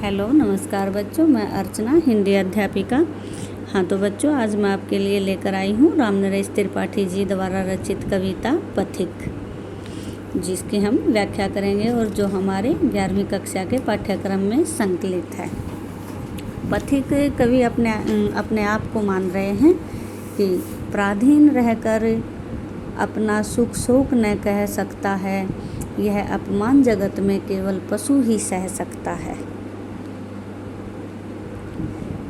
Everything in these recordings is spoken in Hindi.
हेलो नमस्कार बच्चों, मैं अर्चना हिंदी अध्यापिका। हाँ तो बच्चों, आज मैं आपके लिए लेकर आई हूँ रामनरेश त्रिपाठी जी द्वारा रचित कविता पथिक, जिसकी हम व्याख्या करेंगे और जो हमारे 11वीं कक्षा के पाठ्यक्रम में संकलित है। पथिक कवि अपने आप को मान रहे हैं कि पराधीन रहकर अपना सुख शोक न कह सकता है, यह अपमान जगत में केवल पशु ही सह सकता है।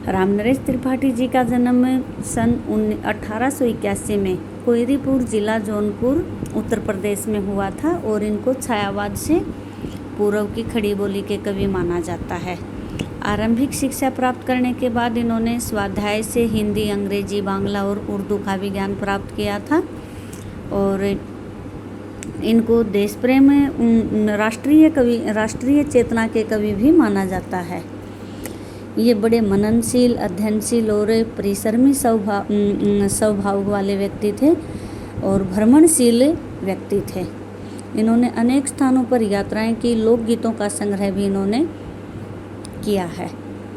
रामनरेश त्रिपाठी जी का जन्म सन 1881 में कोयरीपुर जिला जौनपुर उत्तर प्रदेश में हुआ था और इनको छायावाद से पूर्व की खड़ी बोली के कवि माना जाता है। आरंभिक शिक्षा प्राप्त करने के बाद इन्होंने स्वाध्याय से हिंदी, अंग्रेजी, बांग्ला और उर्दू का भी ज्ञान प्राप्त किया था और इनको देश प्रेम, राष्ट्रीय चेतना के कवि भी माना जाता है। ये बड़े मननशील, अध्ययनशील और परिश्रमी स्वभाव वाले व्यक्ति थे और भ्रमणशील व्यक्ति थे। इन्होंने अनेक स्थानों पर यात्राएं की। लोकगीतों का संग्रह भी इन्होंने किया है।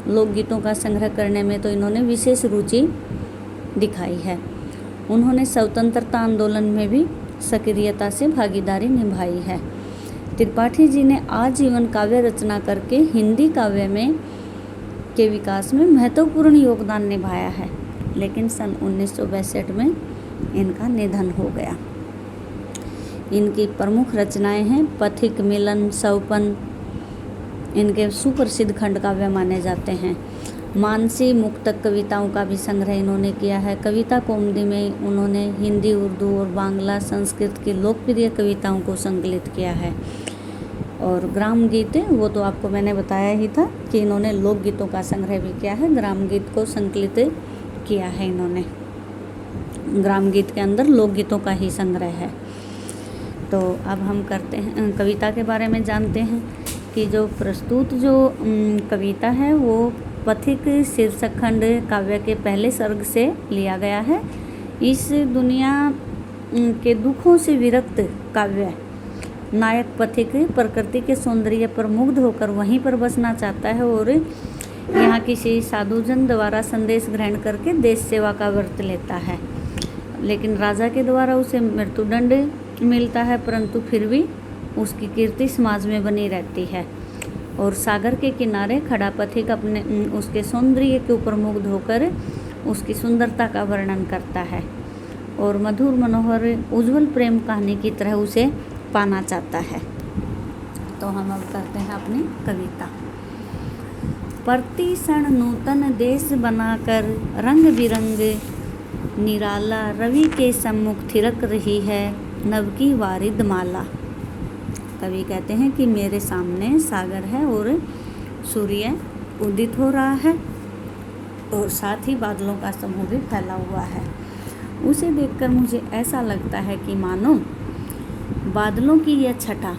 लोकगीतों का संग्रह करने में तो इन्होंने विशेष रुचि दिखाई है। उन्होंने स्वतंत्रता आंदोलन में भी सक्रियता से भागीदारी निभाई है। त्रिपाठी जी ने आजीवन काव्य रचना करके हिंदी काव्य के विकास में महत्वपूर्ण योगदान निभाया है, लेकिन सन 1962 में इनका निधन हो गया। इनकी प्रमुख रचनाएं हैं पथिक, मिलन, सौपन, इनके सुप्रसिद्ध खंड काव्य माने जाते हैं। मानसी, मुक्तक कविताओं का भी संग्रह इन्होंने किया है। कविता कौमुदी में उन्होंने हिंदी, उर्दू और बांग्ला, संस्कृत की लोकप्रिय कविताओं को संकलित किया है। और ग्राम गीत, वो तो आपको मैंने बताया ही था कि इन्होंने लोकगीतों का संग्रह भी किया है। ग्राम गीत को संकलित किया है इन्होंने। ग्राम गीत के अंदर लोकगीतों का ही संग्रह है। तो अब हम करते हैं कविता के बारे में जानते हैं कि जो प्रस्तुत कविता है वो पथिक शीर्षक खंड काव्य के पहले सर्ग से लिया गया है। इस दुनिया के दुखों से विरक्त काव्य नायक पथिक प्रकृति के सौंदर्य पर मुग्ध होकर वहीं पर बसना चाहता है और यहाँ किसी साधुजन द्वारा संदेश ग्रहण करके देश सेवा का व्रत लेता है। लेकिन राजा के द्वारा उसे मृत्युदंड मिलता है, परंतु फिर भी उसकी कीर्ति समाज में बनी रहती है। और सागर के किनारे खड़ा पथिक उसके सौंदर्य के ऊपर मुग्ध होकर उसकी सुंदरता का वर्णन करता है और मधुर, मनोहर, उज्जवल प्रेम कहानी की तरह उसे पाना चाहता है। तो हम अब करते हैं अपनी कविता। प्रति क्षण नूतन देश बनाकर रंग बिरंग निराला रवि के सम्मुख थिरक रही है नव की वारिद माला। कवि कहते हैं कि मेरे सामने सागर है और सूर्य उदित हो रहा है और साथ ही बादलों का समूह भी फैला हुआ है। उसे देखकर मुझे ऐसा लगता है कि मानो बादलों की यह छटा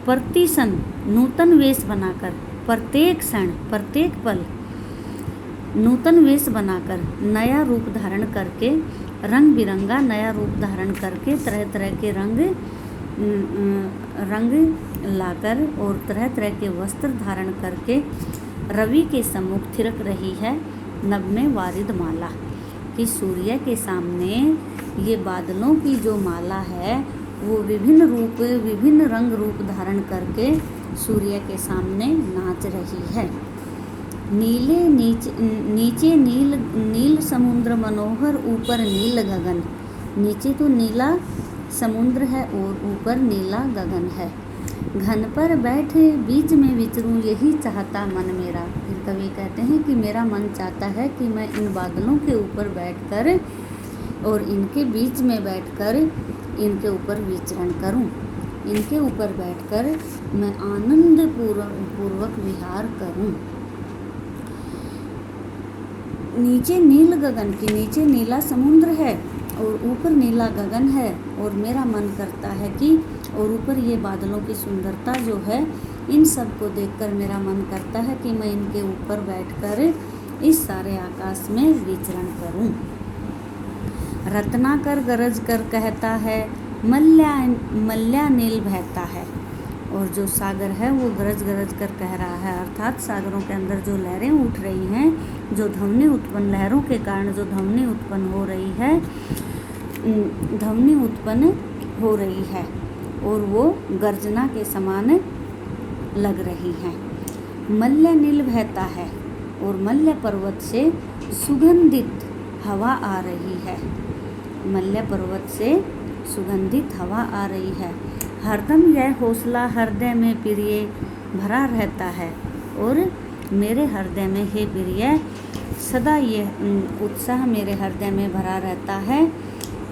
प्रति क्षण नूतन वेश बनाकर, प्रत्येक क्षण, प्रत्येक पल नूतन वेश बनाकर, नया रूप धारण करके, रंग बिरंगा नया रूप धारण करके, तरह तरह के रंग लाकर और तरह तरह के वस्त्र धारण करके रवि के सम्मुख थिरक रही है नभ में वारिद माला। कि सूर्य के सामने ये बादलों की जो माला है वो विभिन्न रंग रूप धारण करके सूर्य के सामने नाच रही है। नीचे नील समुद्र मनोहर, ऊपर नील गगन। नीचे तो नीला समुद्र है और ऊपर नीला गगन है। घन पर बैठे बीच में विचरूं, यही चाहता मन मेरा। फिर कवि कहते हैं कि मेरा मन चाहता है कि मैं इन बादलों के ऊपर बैठकर और इनके बीच में बैठकर इनके ऊपर विचरण करूं। इनके ऊपर बैठकर मैं आनंद पूर्वक विहार करूं। नीचे नील गगन, की नीचे नीला समुद्र है और ऊपर नीला गगन है और मेरा मन करता है कि और ऊपर ये बादलों की सुंदरता जो है, इन सब को देखकर मेरा मन करता है कि मैं इनके ऊपर बैठकर इस सारे आकाश में विचरण करूं। रत्नाकर गरज कर कहता है, मल्या नील बहता है। और जो सागर है वो गरज गरज कर कह रहा है, अर्थात सागरों के अंदर जो लहरें उठ रही हैं, जो ध्वनि उत्पन्न, लहरों के कारण जो ध्वनि उत्पन्न हो रही है, ध्वनि उत्पन्न हो रही है और वो गर्जना के समान लग रही हैं। मल्य नील बहता है और मल्य पर्वत से सुगंधित हवा आ रही है। मल्य पर्वत से सुगंधित हवा आ रही है। हरदम यह हौसला हृदय में प्रिय भरा रहता है और मेरे हृदय में, हे प्रिय, सदा ये उत्साह मेरे हृदय में भरा रहता है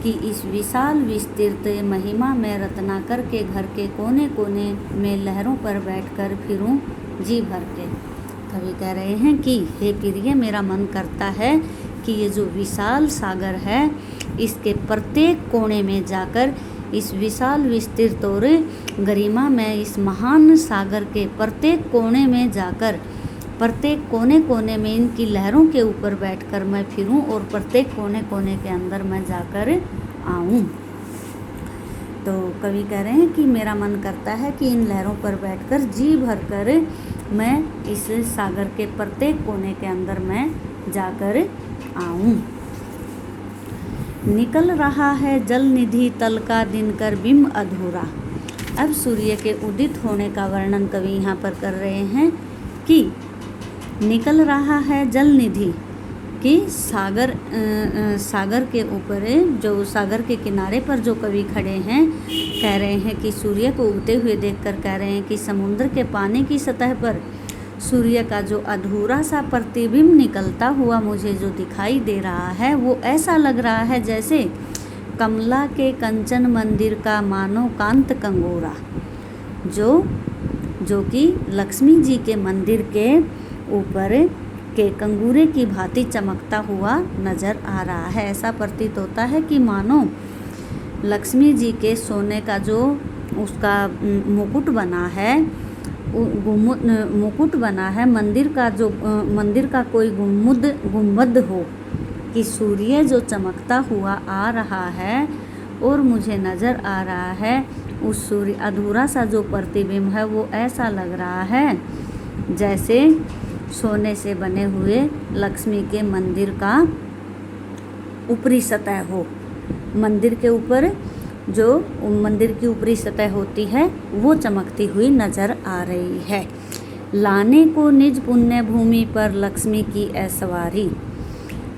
कि इस विशाल विस्तृत महिमा में रत्नाकर के घर के कोने कोने में लहरों पर बैठकर फिरूं जी भर के। कवि कह रहे हैं कि हे प्रिय, मेरा मन करता है कि ये जो विशाल सागर है, इसके प्रत्येक कोने में जाकर, इस विशाल विस्तृत और गरिमा में, इस महान सागर के प्रत्येक कोने में जाकर, प्रत्येक कोने कोने में इनकी लहरों के ऊपर बैठकर मैं फिरूं और प्रत्येक कोने कोने के अंदर मैं जाकर आऊं। तो कवि कह रहे हैं कि मेरा मन करता है कि इन लहरों पर बैठकर जी भरकर मैं इस सागर के प्रत्येक कोने के अंदर मैं जाकर आऊं। निकल रहा है जल निधि तल का दिनकर बिंब अधूरा। अब सूर्य के उदित होने का वर्णन कवि यहाँ पर कर रहे हैं कि निकल रहा है जल निधि, कि सागर के ऊपर, जो सागर के किनारे पर जो कवि खड़े हैं, कह रहे हैं कि सूर्य को उगते हुए देखकर कह रहे हैं कि समुद्र के पानी की सतह पर सूर्य का जो अधूरा सा प्रतिबिंब निकलता हुआ मुझे जो दिखाई दे रहा है, वो ऐसा लग रहा है जैसे कमला के कंचन मंदिर का मानो कांत कंगोरा, जो कि लक्ष्मी जी के मंदिर के ऊपर के कंगूरे की भांति चमकता हुआ नजर आ रहा है। ऐसा प्रतीत होता है कि मानो लक्ष्मी जी के सोने का जो उसका मुकुट बना है, मुकुट बना है, मंदिर का जो मंदिर का कोई गुम्बद हो, कि सूर्य जो चमकता हुआ आ रहा है और मुझे नज़र आ रहा है, उस सूर्य अधूरा सा जो प्रतिबिंब है वो ऐसा लग रहा है जैसे सोने से बने हुए लक्ष्मी के मंदिर का ऊपरी सतह हो। मंदिर के ऊपर जो मंदिर की ऊपरी सतह होती है वो चमकती हुई नजर आ रही है। लाने को निज पुण्य भूमि पर लक्ष्मी की ऐसवारी,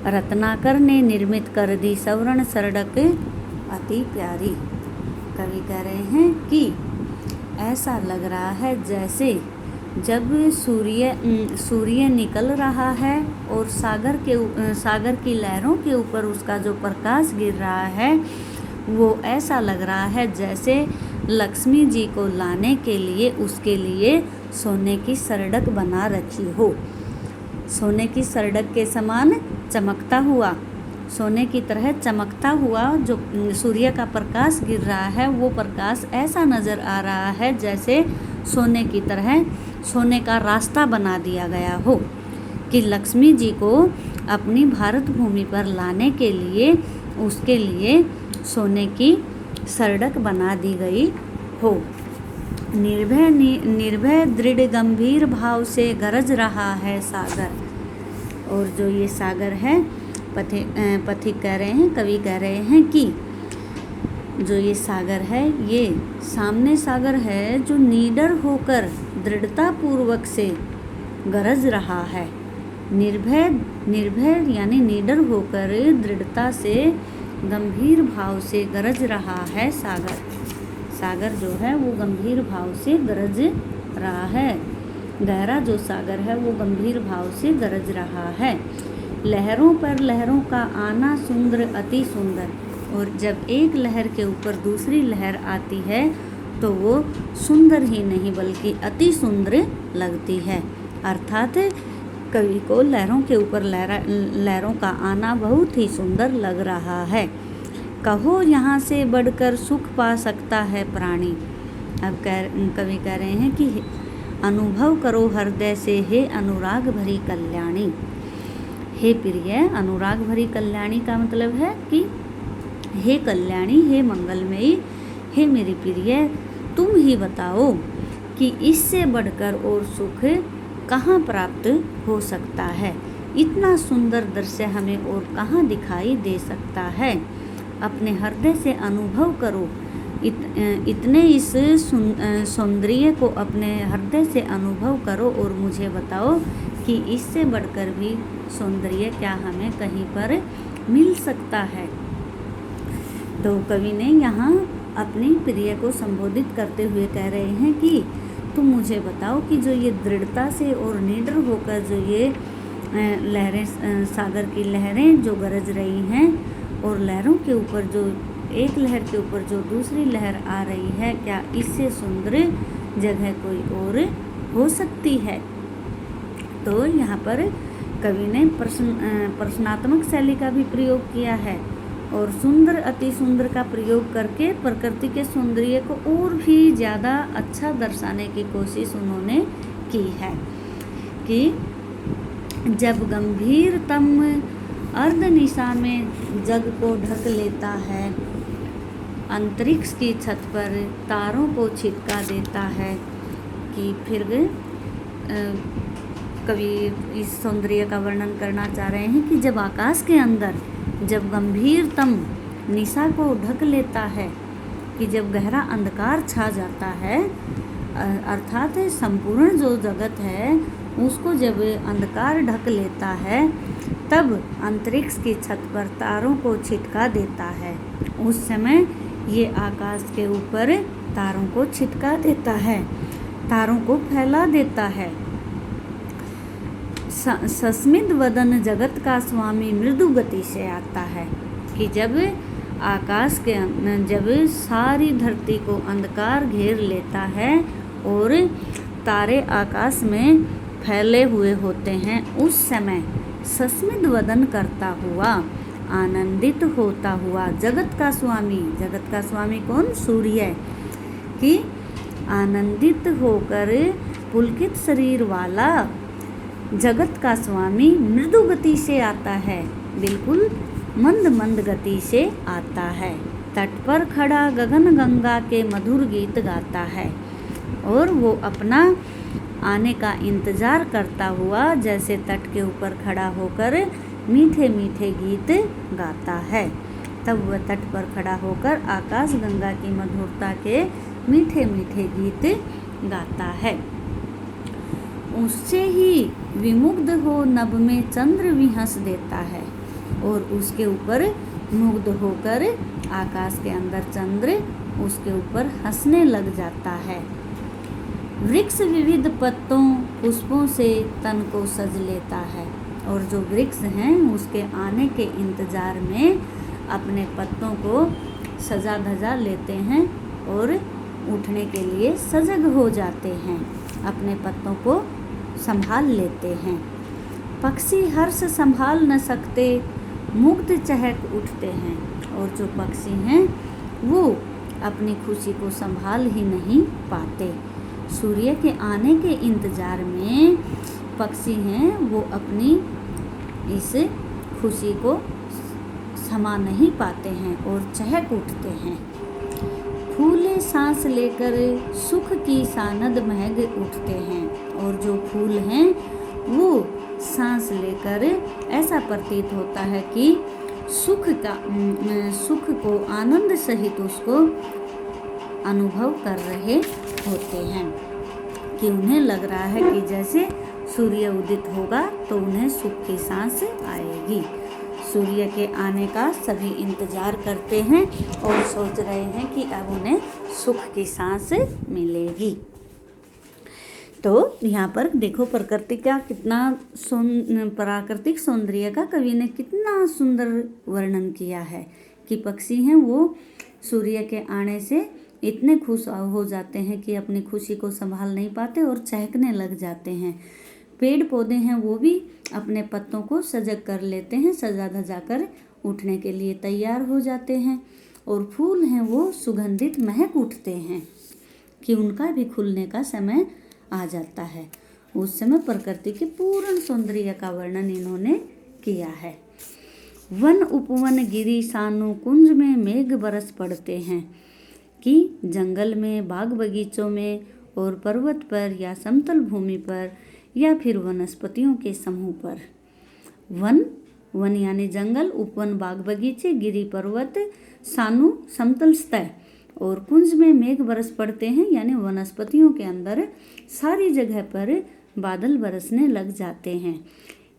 रत्नाकर ने निर्मित कर दी सवर्ण सड़क अति प्यारी। कवि कह रहे हैं कि ऐसा लग रहा है जैसे जब सूर्य निकल रहा है और सागर की लहरों के ऊपर उसका जो प्रकाश गिर रहा है, वो ऐसा लग रहा है जैसे लक्ष्मी जी को लाने के लिए उसके लिए सोने की सरडक बना रखी हो। सोने की सरडक के समान चमकता हुआ, सोने की तरह चमकता हुआ जो सूर्य का प्रकाश गिर रहा है, वो प्रकाश ऐसा नज़र आ रहा है जैसे सोने की तरह सोने का रास्ता बना दिया गया हो, कि लक्ष्मी जी को अपनी भारत भूमि पर लाने के लिए उसके लिए सोने की सरडक बना दी गई हो। निर्भय दृढ़ गंभीर भाव से गरज रहा है सागर। और जो ये सागर है, पथिक कह रहे हैं, कवि कह रहे हैं कि जो ये सागर है, ये सामने सागर है जो निडर होकर दृढ़ता पूर्वक से गरज रहा है। निर्भय यानी निडर होकर दृढ़ता से गंभीर भाव से गरज रहा है सागर। सागर जो है वो गंभीर भाव से गरज रहा है। गहरा जो सागर है वो गंभीर भाव से गरज रहा है। लहरों पर लहरों का आना सुंदर अति सुंदर। और जब एक लहर के ऊपर दूसरी लहर आती है तो वो सुंदर ही नहीं बल्कि अति सुंदर लगती है। अर्थात कवि को लहरों के ऊपर लहरों का आना बहुत ही सुंदर लग रहा है। कहो यहाँ से बढ़कर सुख पा सकता है प्राणी। अब कवि कह रहे हैं कि अनुभव करो हृदय से हे अनुराग भरी कल्याणी। हे प्रिय, अनुराग भरी कल्याणी का मतलब है कि हे कल्याणी, हे मंगलमयी, हे मेरी प्रिय, तुम ही बताओ कि इससे बढ़कर और सुख कहाँ प्राप्त हो सकता है। इतना सुंदर दृश्य हमें और कहाँ दिखाई दे सकता है। अपने हृदय से अनुभव करो, इतने इस सौंदर्य को अपने हृदय से अनुभव करो और मुझे बताओ कि इससे बढ़कर भी सौंदर्य क्या हमें कहीं पर मिल सकता है। तो कवि ने यहाँ अपनी प्रिय को संबोधित करते हुए कह रहे हैं कि तुम मुझे बताओ कि जो ये दृढ़ता से और निडर होकर जो ये लहरें, सागर की लहरें जो गरज रही हैं और लहरों के ऊपर जो एक लहर के ऊपर जो दूसरी लहर आ रही है, क्या इससे सुंदर जगह कोई और हो सकती है। तो यहाँ पर कवि ने प्रश्नात्मक शैली का भी प्रयोग किया है और सुंदर अति सुंदर का प्रयोग करके प्रकृति के सौंदर्य को और भी ज़्यादा अच्छा दर्शाने की कोशिश उन्होंने की है कि जब गंभीरतम अर्धनिशा में जग को ढक लेता है, अंतरिक्ष की छत पर तारों को छिटका देता है, कि फिर कवि इस सौंदर्य का वर्णन करना चाह रहे हैं कि जब आकाश के अंदर जब गंभीरतम निशा को ढक लेता है, कि जब गहरा अंधकार छा जाता है, अर्थात संपूर्ण जो जगत है उसको जब अंधकार ढक लेता है, तब अंतरिक्ष की छत पर तारों को छिटका देता है। उस समय ये आकाश के ऊपर तारों को छिटका देता है, तारों को फैला देता है। सस्मित वदन जगत का स्वामी मृदु गति से आता है, कि जब आकाश के जब सारी धरती को अंधकार घेर लेता है और तारे आकाश में फैले हुए होते हैं, उस समय सस्मित वदन करता हुआ, आनंदित होता हुआ जगत का स्वामी कौन? सूर्य, कि आनंदित होकर पुलकित शरीर वाला जगत का स्वामी मृदु गति से आता है, बिल्कुल मंद मंद गति से आता है। तट पर खड़ा गगन गंगा के मधुर गीत गाता है और वो अपना आने का इंतजार करता हुआ जैसे तट के ऊपर खड़ा होकर मीठे मीठे गीत गाता है। तब वह तट पर खड़ा होकर आकाश गंगा की मधुरता के मीठे मीठे गीत गाता है। उससे ही विमुग्ध हो नभ में चंद्र भी हंस देता है, और उसके ऊपर मुग्ध होकर आकाश के अंदर चंद्र उसके ऊपर हंसने लग जाता है। वृक्ष विविध पत्तों पुष्पों से तन को सज लेता है, और जो वृक्ष हैं उसके आने के इंतजार में अपने पत्तों को सजा धजा लेते हैं और उठने के लिए सजग हो जाते हैं, अपने पत्तों को संभाल लेते हैं। पक्षी हर्ष संभाल न सकते, मुक्त चहक उठते हैं, और जो पक्षी हैं वो अपनी खुशी को संभाल ही नहीं पाते। सूर्य के आने के इंतजार में पक्षी हैं वो अपनी इस खुशी को समा नहीं पाते हैं और चहक उठते हैं। फूले सांस लेकर सुख की सानद महक उठते हैं, और जो फूल हैं वो सांस लेकर ऐसा प्रतीत होता है कि सुख को आनंद सहित उसको अनुभव कर रहे होते हैं, कि उन्हें लग रहा है कि जैसे सूर्य उदित होगा तो उन्हें सुख की सांस आएगी। सूर्य के आने का सभी इंतजार करते हैं और सोच रहे हैं कि अब उन्हें सुख की सांस मिलेगी। तो यहाँ पर देखो प्रकृति का कितना प्राकृतिक सौंदर्य का कवि ने कितना सुंदर वर्णन किया है, कि पक्षी हैं वो सूर्य के आने से इतने खुश हो जाते हैं कि अपनी खुशी को संभाल नहीं पाते और चहकने लग जाते हैं। पेड़ पौधे हैं वो भी अपने पत्तों को सजग कर लेते हैं, सजा धजा कर उठने के लिए तैयार हो जाते हैं, और फूल हैं वो सुगंधित महक उठते हैं, कि उनका भी खुलने का समय आ जाता है। उस समय प्रकृति के पूर्ण सौंदर्य का वर्णन इन्होंने किया है। वन उपवन गिरी सानु कुंज में मेघ बरस पड़ते हैं, कि जंगल में बाग बगीचों में और पर्वत पर या समतल भूमि पर या फिर वनस्पतियों के समूह पर। वन यानी जंगल, उपवन बाग बगीचे, गिरी पर्वत, सानु समतल सतह, और कुंज में मेघ बरस पड़ते हैं यानी वनस्पतियों के अंदर सारी जगह पर बादल बरसने लग जाते हैं।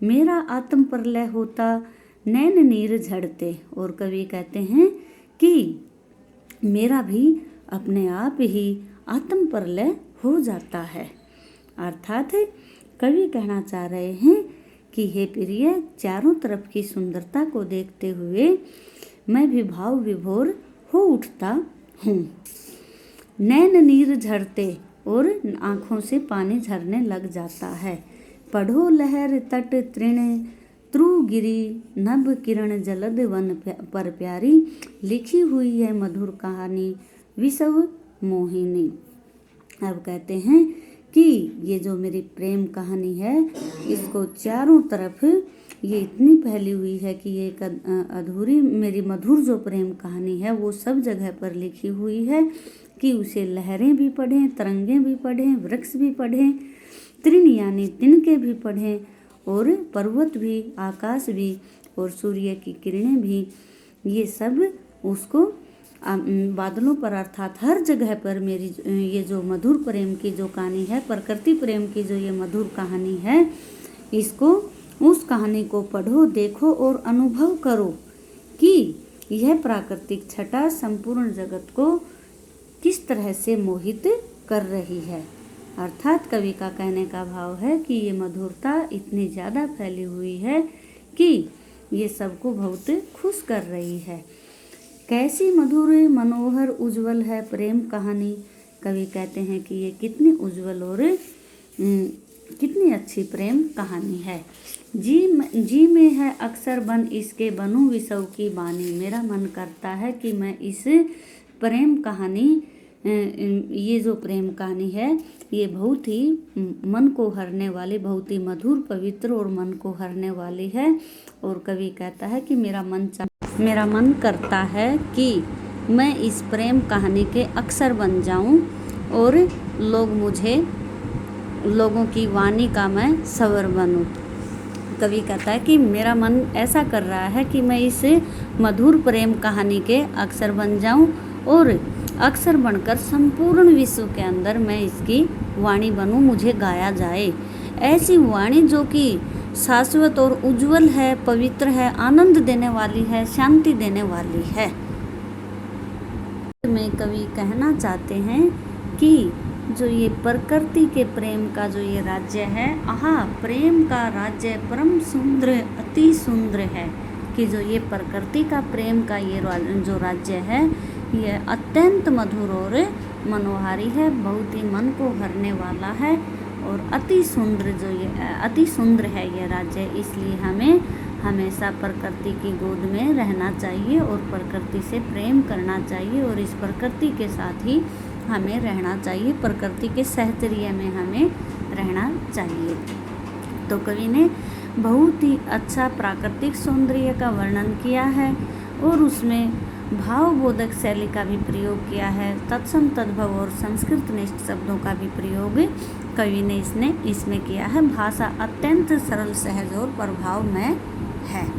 मेरा आत्म प्रलय होता नैन नीर झड़ते, और कवि कहते हैं कि मेरा भी अपने आप ही आत्म प्रलय हो जाता है। अर्थात कवि कहना चाह रहे हैं कि हे प्रिय, चारों तरफ की सुंदरता को देखते हुए मैं भी भाव विभोर हो उठता हूँ। नैन नीर झरते, और आँखों से पानी झरने लग जाता है। पढ़ो लहर तट तृण त्रुगिरी नभ किरण जलद वन पर प्यारी, लिखी हुई है मधुर कहानी विषव मोहिनी। अब कहते हैं कि ये जो मेरी प्रेम कहानी है, इसको चारों तरफ ये इतनी फैली हुई है कि ये एक अधूरी मेरी मधुर जो प्रेम कहानी है वो सब जगह पर लिखी हुई है कि उसे लहरें भी पढ़ें, तरंगें भी पढ़ें, वृक्ष भी पढ़ें, तृण यानी तिनके भी पढ़ें, और पर्वत भी, आकाश भी, और सूर्य की किरणें भी, ये सब उसको बादलों पर अर्थात हर जगह पर मेरी ये जो मधुर प्रेम की जो कहानी है, प्रकृति प्रेम की जो ये मधुर कहानी है, इसको उस कहानी को पढ़ो, देखो और अनुभव करो कि यह प्राकृतिक छटा संपूर्ण जगत को किस तरह से मोहित कर रही है। अर्थात कवि का कहने का भाव है कि ये मधुरता इतनी ज़्यादा फैली हुई है कि ये सबको बहुत खुश कर रही है। कैसी मधुर, मनोहर, उज्जवल है प्रेम कहानी। कवि कहते हैं कि ये कितनी उज्जवल और कितनी अच्छी प्रेम कहानी है। जी में है अक्सर बन इसके बनूं विसव की बानी। मेरा मन करता है कि मैं इस प्रेम कहानी, ये जो प्रेम कहानी है, ये बहुत ही मन को हरने वाली, बहुत ही मधुर, पवित्र और मन को हरने वाली है। और कवि कहता है कि मेरा मन करता है कि मैं इस प्रेम कहानी के अक्सर बन जाऊं और लोगों की वाणी का मैं स्वर बनूं। कवि कहता है कि मेरा मन ऐसा कर रहा है कि मैं इस मधुर प्रेम कहानी के अक्सर बन जाऊं और अक्सर बनकर संपूर्ण विश्व के अंदर मैं इसकी वाणी बनूं, मुझे गाया जाए। ऐसी वाणी जो कि शाश्वत और उज्जवल है, पवित्र है, आनंद देने वाली है, शांति देने वाली है। में कवि कहना चाहते हैं कि जो ये प्रकृति के प्रेम का जो ये राज्य है, प्रेम का राज्य परम सुंदर, अति सुंदर है। कि जो ये प्रकृति का प्रेम का ये जो राज्य है, ये अत्यंत मधुर और मनोहारी है, बहुत ही मन को भरने वाला है और अति सुंदर है ये राज्य। इसलिए हमें हमेशा प्रकृति की गोद में रहना चाहिए और प्रकृति से प्रेम करना चाहिए और इस प्रकृति के साथ ही हमें रहना चाहिए, प्रकृति के सहचर्य में हमें रहना चाहिए। तो कवि ने बहुत ही अच्छा प्राकृतिक सौंदर्य का वर्णन किया है और उसमें भावबोधक शैली का भी प्रयोग किया है, तत्सम तद्भव और संस्कृत निष्ठ शब्दों का भी प्रयोग कवि ने इसमें किया है। भाषा अत्यंत सरल, सहज और प्रभावमय है।